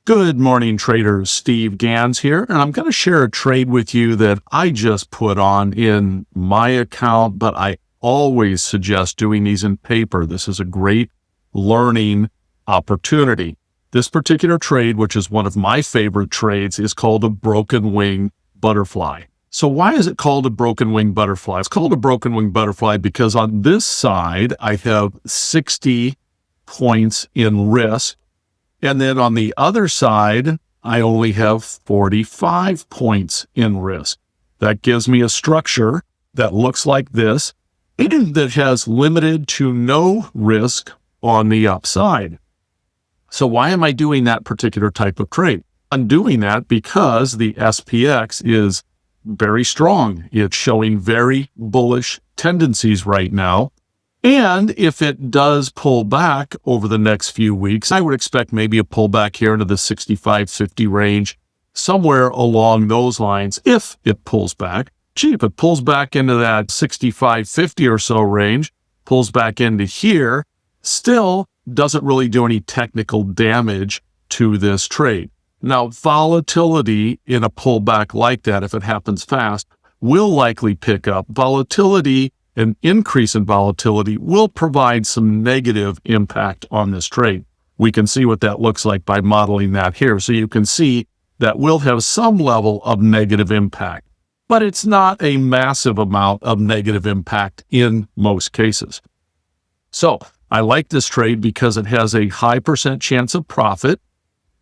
Good morning, traders. Steve Gans here, and I'm going to share a trade with you that I just put on in my account, but I always suggest doing these in paper. This is a great learning opportunity. This particular trade, which is one of my favorite trades, is called a broken wing butterfly. So why is it called a broken wing butterfly? It's called a broken wing butterfly because on this side, I have 60 points in risk. And then on the other side, I only have 45 points in risk. That gives me a structure that looks like this, that has limited to no risk on the upside. So why am I doing that particular type of trade? I'm doing that because the SPX is very strong. It's showing very bullish tendencies right now. And if it does pull back over the next few weeks, I would expect maybe a pullback here into the 65.50 range, somewhere along those lines, if it pulls back. If it pulls back into that 65.50 or so range, pulls back into here, still doesn't really do any technical damage to this trade. Now, volatility in a pullback like that, if it happens fast, will likely pick up. Volatility, an increase in volatility, will provide some negative impact on this trade. We can see what that looks like by modeling that here. So you can see that will have some level of negative impact, but it's not a massive amount of negative impact in most cases. So I like this trade because it has a high % chance of profit.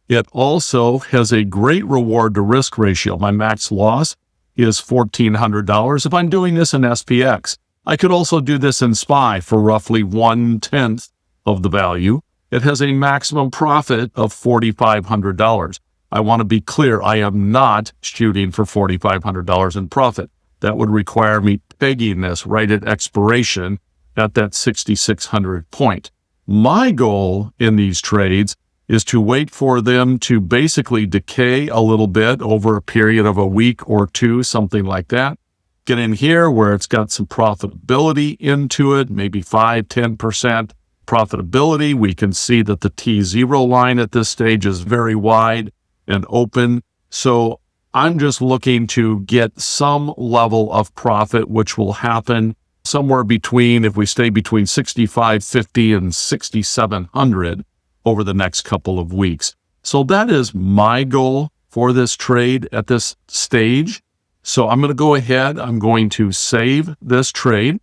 It also has a great reward to risk ratio. My max loss is $1,400 if I'm doing this in SPX. I could also do this in SPY for roughly 1/10 of the value. It has a maximum profit of $4,500. I want to be clear, I am not shooting for $4,500 in profit. That would require me pegging this right at expiration at that 6,600 point. My goal in these trades is to wait for them to basically decay a little bit over a period of a week or two, something like that. Get in here where it's got some profitability into it, maybe 5-10% profitability. We can see that the T0 line at this stage is very wide and open. So I'm just looking to get some level of profit, which will happen somewhere between, if we stay between 65.50 and 6,700 over the next couple of weeks. So that is my goal for this trade at this stage. So I'm going to go ahead, I'm going to save this trade,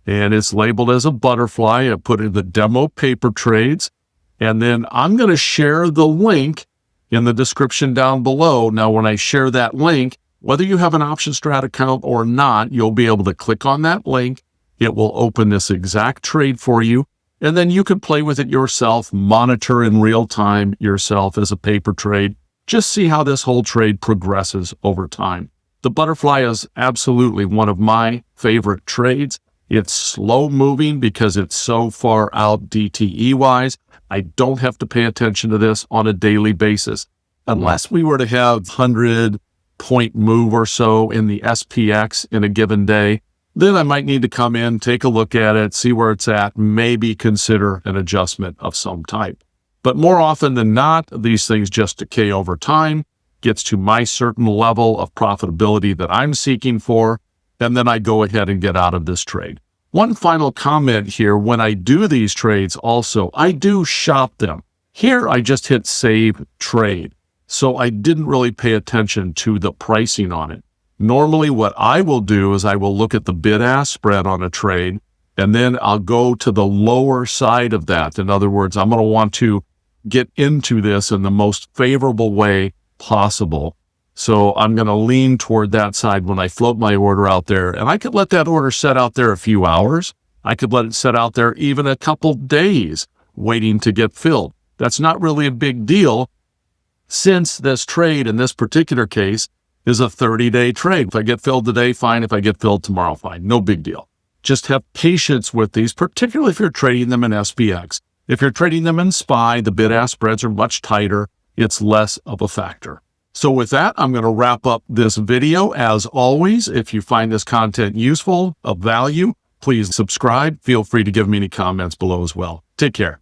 and it's labeled as a butterfly. I put in the demo paper trades, and then I'm going to share the link in the description down below. Now, when I share that link, whether you have an OptionStrat account or not, you'll be able to click on that link. It will open this exact trade for you, and then you can play with it yourself, monitor in real time yourself as a paper trade. Just see how this whole trade progresses over time. The butterfly is absolutely one of my favorite trades. It's slow moving because it's so far out DTE wise. I don't have to pay attention to this on a daily basis. Unless we were to have 100-point move or so in the SPX in a given day, then I might need to come in, take a look at it, see where it's at, maybe consider an adjustment of some type. But more often than not, these things just decay over time, gets to my certain level of profitability that I'm seeking for, and then I go ahead and get out of this trade. One final comment here, when I do these trades also, I do shop them. Here I just hit save trade, so I didn't really pay attention to the pricing on it. Normally what I will do is I will look at the bid-ask spread on a trade, and then I'll go to the lower side of that. In other words, I'm going to want to get into this in the most favorable way possible. So I'm going to lean toward that side when I float my order out there. And I could let that order set out there a few hours. I could let it set out there even a couple days waiting to get filled. That's not really a big deal since this trade in this particular case is a 30-day trade. If I get filled today, fine. If I get filled tomorrow, fine. No big deal. Just have patience with these, particularly if you're trading them in SPX. If you're trading them in SPY, the bid-ask spreads are much tighter. It's less of a factor. So with that, I'm going to wrap up this video. As always, if you find this content useful, of value, please subscribe. Feel free to give me any comments below as well. Take care.